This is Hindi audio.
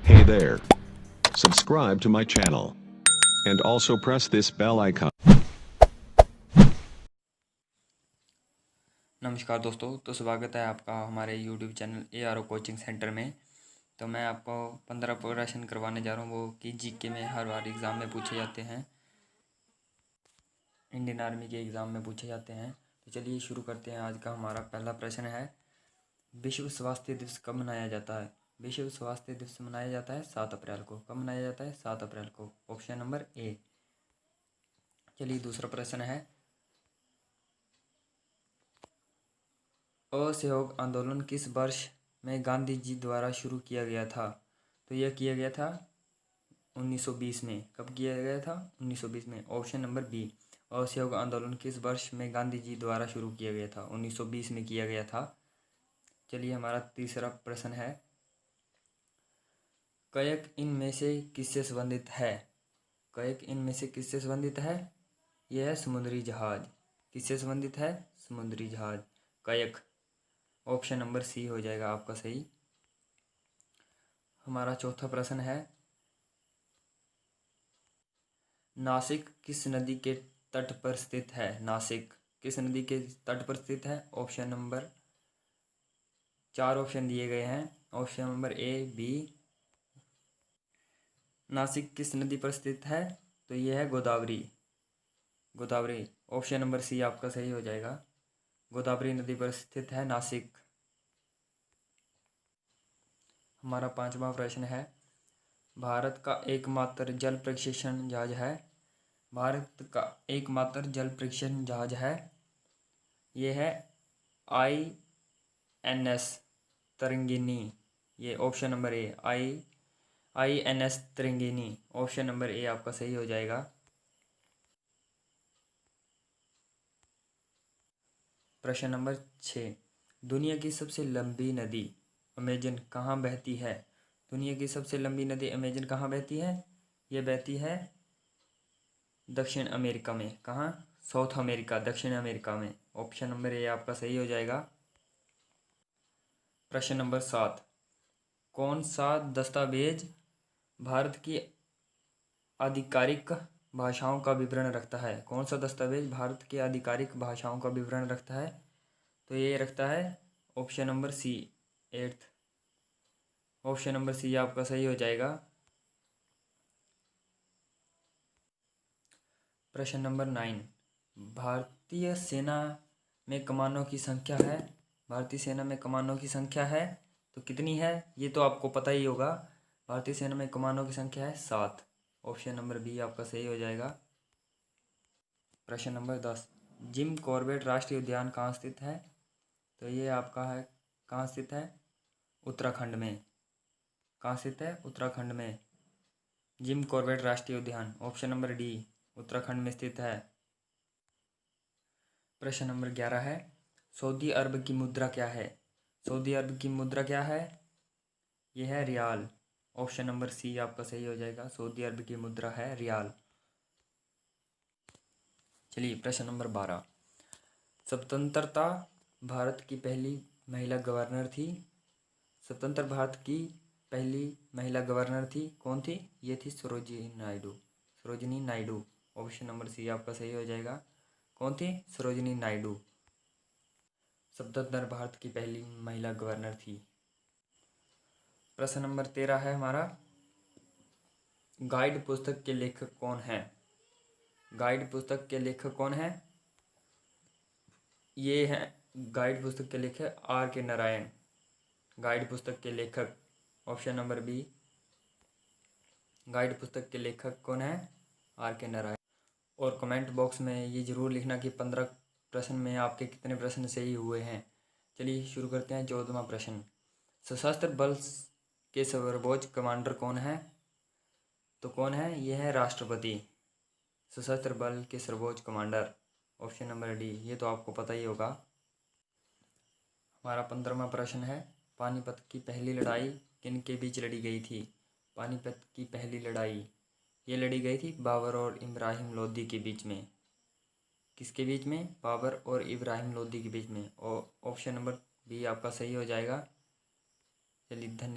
Hey there. Subscribe to my channel. And also press this bell icon. नमस्कार दोस्तों, तो स्वागत है आपका हमारे YouTube channel ARO coaching centre में। तो मैं आपको 15 प्रश्न करवाने जा रहा हूँ, वो कि जीके में हर बार एग्ज़ाम में पूछे जाते हैं, इंडियन आर्मी के एग्ज़ाम में पूछे जाते हैं। तो चलिए शुरू करते हैं। आज का हमारा पहला प्रश्न है, विश्व स्वास्थ्य दिवस कब मनाया जाता है? विश्व स्वास्थ्य दिवस मनाया जाता है 7 अप्रैल को। कब मनाया जाता है? 7 अप्रैल को। ऑप्शन नंबर ए। चलिए दूसरा प्रश्न है, असहयोग आंदोलन किस वर्ष में गांधी जी द्वारा शुरू किया गया था? तो यह किया गया था 1920 में। कब किया गया था? 1920 में। Option number B. असहयोग आंदोलन किस वर्ष में गांधी जी द्वारा शुरू किया गया था? 1920 में किया गया था। चलिए हमारा तीसरा प्रश्न है, कयक इनमें से किससे संबंधित है? कयक इनमें से किससे संबंधित है? यह है समुद्री जहाज। किससे संबंधित है? समुद्री जहाज, कयक। ऑप्शन नंबर सी हो जाएगा आपका सही। हमारा चौथा प्रश्न है, नासिक किस नदी के तट पर स्थित है? नासिक किस नदी के तट पर स्थित है? ऑप्शन नंबर 4 ऑप्शन दिए गए हैं। Option number A, B. Nashik किस नदी पर स्थित है? तो यह है Godavari. Godavari. Option number C आपका सही हो जाएगा। गोदावरी नदी पर स्थित है नासिक। हमारा पांचवा प्रश्न है, भारत का एकमात्र जल प्रक्षेपण जहाज है। भारत का एकमात्र जल प्रक्षेपण जहाज है, यह है INS तरंगिनी। ये ऑप्शन नंबर ए, INS तरंगिनी। ऑप्शन नंबर ए आपका सही हो जाएगा। प्रश्न नंबर 6, दुनिया की सबसे लंबी नदी अमेजन कहाँ बहती है? दुनिया की सबसे लंबी नदी अमेजन कहाँ बहती है? यह बहती है दक्षिण अमेरिका में। कहाँ? साउथ अमेरिका, दक्षिण अमेरिका में। ऑप्शन नंबर ए आपका सही हो जाएगा। प्रश्न नंबर 7, कौन सा दस्तावेज भारत की आधिकारिक भाषाओं का विवरण रखता है? कौन सा दस्तावेज भारत की आधिकारिक भाषाओं का विवरण रखता है? तो ये रखता है option number C, 8th। Option number C आपका सही हो जाएगा। प्रश्न नंबर 9, भारतीय सेना में कमानों की संख्या है। भारतीय सेना में कमानों की संख्या है तो कितनी है? ये तो आपको पता ही होगा। भारतीय सेना में कमानों की संख्या है 7। ऑप्शन नंबर बी आपका सही हो जाएगा। प्रश्न नंबर 10, जिम कॉर्बेट राष्ट्रीय उद्यान कहाँ स्थित है? तो ये आपका है, कहाँ स्थित है? उत्तराखंड में। कहाँ स्थित है? उत्तराखंड में। जिम कॉर्बेट राष्ट्रीय उद्यान, ऑप्शन नंबर डी, उत्तराखंड में स्थित है। प्रश्न नंबर 11 है, सऊदी अरब की मुद्रा क्या है? सऊदी अरब की मुद्रा क्या है? यह है रियाल। ऑप्शन नंबर सी आपका सही हो जाएगा। सऊदी अरब की मुद्रा है रियाल। चलिए प्रश्न नंबर 12, स्वतंत्रता भारत की पहली महिला गवर्नर थी। स्वतंत्र भारत की पहली महिला गवर्नर थी, कौन थी? ये थी Sarojini Naidu. Sarojini Naidu. Option number C आपका सही हो जाएगा। कौन थी? सरोजिनी नायडू स्वतंत्र भारत की पहली महिला गवर्नर थी। प्रश्न नंबर 13 है हमारा, गाइड पुस्तक के लेखक कौन है? गाइड पुस्तक के लेखक कौन है? ये है गाइड पुस्तक के लेखक R.K. नारायण। गाइड पुस्तक के लेखक, ऑप्शन नंबर बी। गाइड पुस्तक के लेखक कौन है? R.K. नारायण। और कमेंट बॉक्स में ये ज़रूर लिखना कि 15 प्रश्न में आपके कितने प्रश्न सही हुए हैं। चलिए शुरू करते हैं। 14वां प्रश्न, सशस्त्र बल के सर्वोच्च कमांडर कौन है? तो कौन है? यह है राष्ट्रपति। सशस्त्र बल के सर्वोच्च कमांडर, ऑप्शन नंबर डी। ये तो आपको पता ही होगा। हमारा 15वां प्रश्न है, पानीपत की पहली लड़ाई किन के बीच लड़ी गई थी? पानीपत की पहली लड़ाई ये लड़ी गई थी बाबर और इब्राहिम लोदी के बीच में। किसके बीच में? बाबर और इब्राहिम लोदी के बीच में। और ऑप्शन नंबर बी आपका सही हो जाएगा। चलिए धन्यवाद।